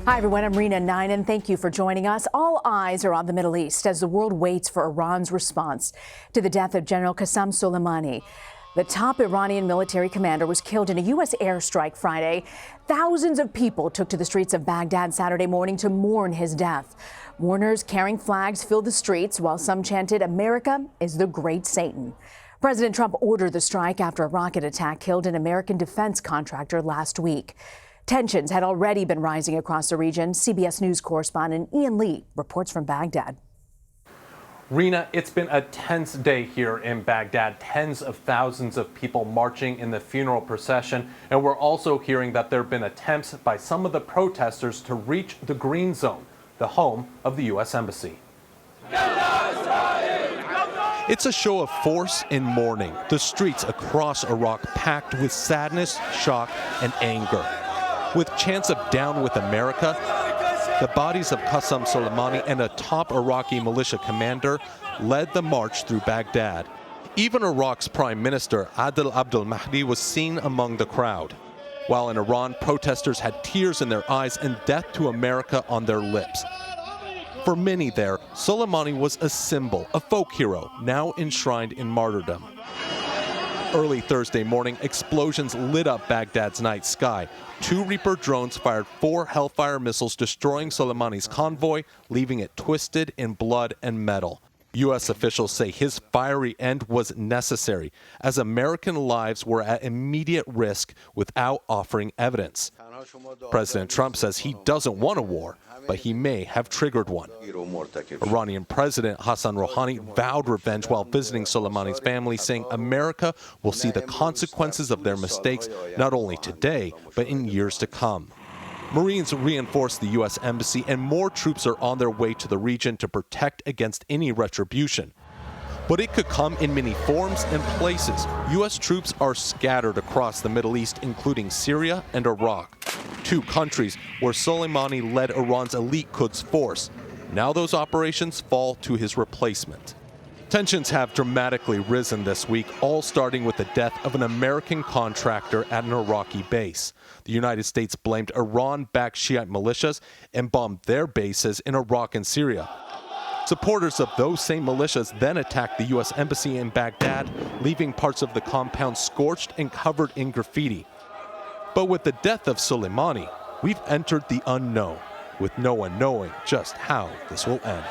Hi, everyone. I'm Rena 9, and thank you for joining us. All eyes are on the Middle East as the world waits for Iran's response to the death of General Qasem Soleimani. The top Iranian military commander was killed in a U.S. airstrike Friday. Thousands of people took to the streets of Baghdad Saturday morning to mourn his death. Mourners carrying flags filled the streets, while some chanted, "America is the great Satan." President Trump ordered the strike after a rocket attack killed an American defense contractor last week. Tensions had already been rising across the region. CBS News correspondent Ian Lee reports from Baghdad. Rena, it's been a tense day here in Baghdad. Tens of thousands of people marching in the funeral procession. And we're also hearing that there have been attempts by some of the protesters to reach the Green Zone, the home of the U.S. Embassy. It's a show of force and mourning. The streets across Iraq packed with sadness, shock, and anger. With chants of "Down with America," the bodies of Qasem Soleimani and a top Iraqi militia commander led the march through Baghdad. Even Iraq's Prime Minister Adel Abdul Mahdi was seen among the crowd. While in Iran, protesters had tears in their eyes and "Death to America" on their lips. For many there, Soleimani was a symbol, a folk hero, now enshrined in martyrdom. Early Thursday morning, explosions lit up Baghdad's night sky. 2 Reaper drones fired 4 Hellfire missiles, destroying Soleimani's convoy, leaving it twisted in blood and metal. U.S. officials say his fiery end was necessary, as American lives were at immediate risk without offering evidence. President Trump says he doesn't want a war, but he may have triggered one. Iranian President Hassan Rouhani vowed revenge while visiting Soleimani's family, saying America will see the consequences of their mistakes not only today, but in years to come. Marines reinforced the U.S. Embassy, and more troops are on their way to the region to protect against any retribution. But it could come in many forms and places. U.S. troops are scattered across the Middle East, including Syria and Iraq, 2 countries where Soleimani led Iran's elite Quds force. Now those operations fall to his replacement. Tensions have dramatically risen this week, all starting with the death of an American contractor at an Iraqi base. The United States blamed Iran-backed Shiite militias and bombed their bases in Iraq and Syria. Supporters of those same militias then attacked the U.S. Embassy in Baghdad, leaving parts of the compound scorched and covered in graffiti. But with the death of Soleimani, we've entered the unknown, with no one knowing just how this will end.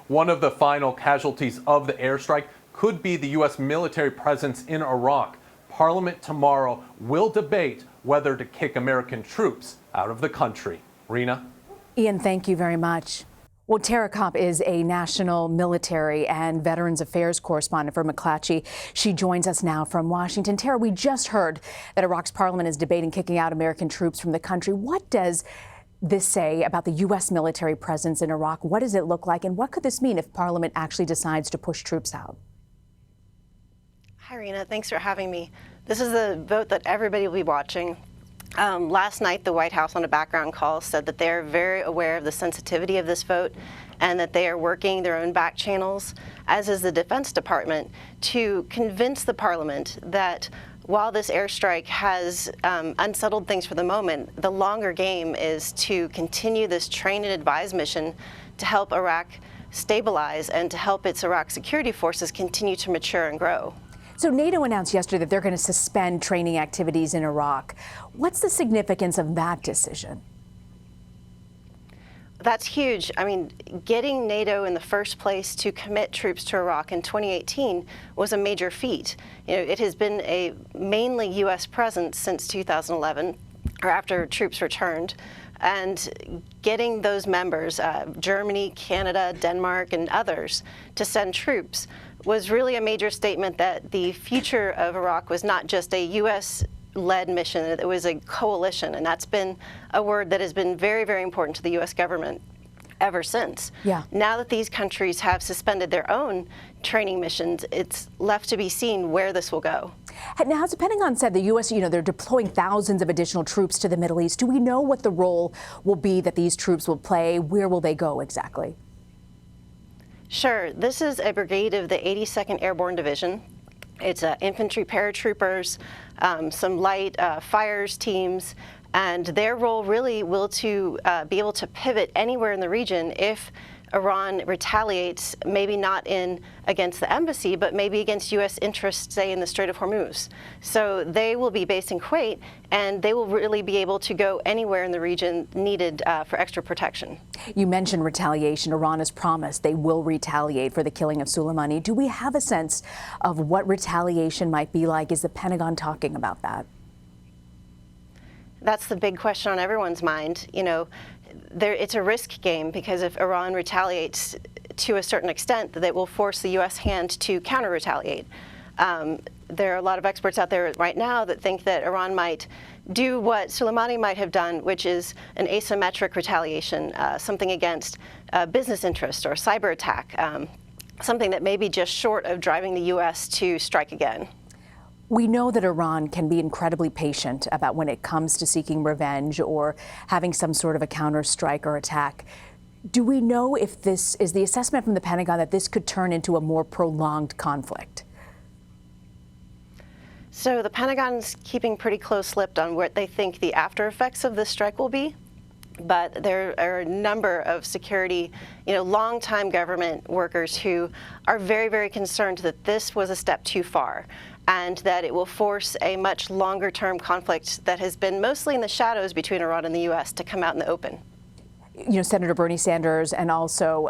One of the final casualties of the airstrike could be the U.S. military presence in Iraq. Parliament tomorrow will debate whether to kick American troops out of the country. Rena? Ian, thank you very much. Well, Tara Copp is a national military and veterans affairs correspondent for McClatchy. She joins us now from Washington. Tara, we just heard that Iraq's parliament is debating kicking out American troops from the country. What does this say about the U.S. military presence in Iraq? What does it look like? And what could this mean if Parliament actually decides to push troops out? Hi, Rena. Thanks for having me. This is a vote that everybody will be watching. Last night, the White House on a background call said that they're very aware of the sensitivity of this vote and that they are working their own back channels, as is the Defense Department, to convince the Parliament that while this airstrike has unsettled things for the moment, the longer game is to continue this train and advise mission to help Iraq stabilize and to help its Iraq security forces continue to mature and grow. So NATO announced yesterday that they're going to suspend training activities in Iraq. What's the significance of that decision? That's huge. I mean, getting NATO in the first place to commit troops to Iraq in 2018 was a major feat. You know, it has been a mainly U.S. presence since 2011, or after troops returned. And getting those members, Germany, Canada, Denmark, and others, to send troops was really a major statement that the future of Iraq was not just a U.S.-led mission, it was a coalition. And that's been a word that has been very, very important to the U.S. government ever since. Yeah. Now that these countries have suspended their own training missions, it's left to be seen where this will go. Now, as the Pentagon said, the U.S., they're deploying thousands of additional troops to the Middle East. Do we know what the role will be that these troops will play? Where will they go exactly? Sure. This is a brigade of the 82nd Airborne Division. It's infantry paratroopers, some light fires teams, And their role really will to be able to pivot anywhere in the region if Iran retaliates, maybe not against the embassy, but maybe against U.S. interests, say, in the Strait of Hormuz. So they will be based in Kuwait, and they will really be able to go anywhere in the region needed for extra protection. You mentioned retaliation. Iran has promised they will retaliate for the killing of Soleimani. Do we have a sense of what retaliation might be like? Is the Pentagon talking about that? That's the big question on everyone's mind. You know, it's a risk game, because if Iran retaliates to a certain extent, that it will force the U.S. hand to counter-retaliate. There are a lot of experts out there right now that think that Iran might do what Soleimani might have done, which is an asymmetric retaliation, something against business interest or cyber attack, something that may be just short of driving the U.S. to strike again. We know that Iran can be incredibly patient about when it comes to seeking revenge or having some sort of a counter-strike or attack. Do we know if this is the assessment from the Pentagon that this could turn into a more prolonged conflict? So the Pentagon's keeping pretty close-lipped on what they think the after effects of this strike will be. But there are a number of security, longtime government workers who are very, very concerned that this was a step too far, and that it will force a much longer-term conflict that has been mostly in the shadows between Iran and the U.S. to come out in the open. Senator Bernie Sanders and also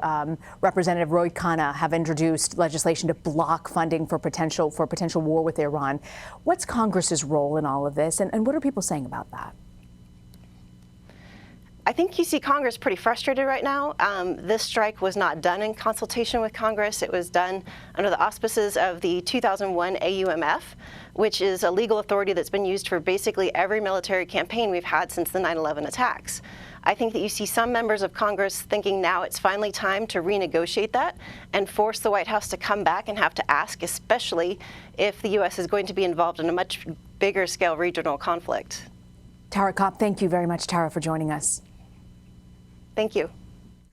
Representative Roy Khanna have introduced legislation to block funding for potential war with Iran. What's Congress's role in all of this, and what are people saying about that? I think you see Congress pretty frustrated right now. This strike was not done in consultation with Congress. It was done under the auspices of the 2001 AUMF, which is a legal authority that's been used for basically every military campaign we've had since the 9/11 attacks. I think that you see some members of Congress thinking now it's finally time to renegotiate that and force the White House to come back and have to ask, especially if the U.S. is going to be involved in a much bigger scale regional conflict. Tara Copp, thank you very much, Tara, for joining us. Thank you.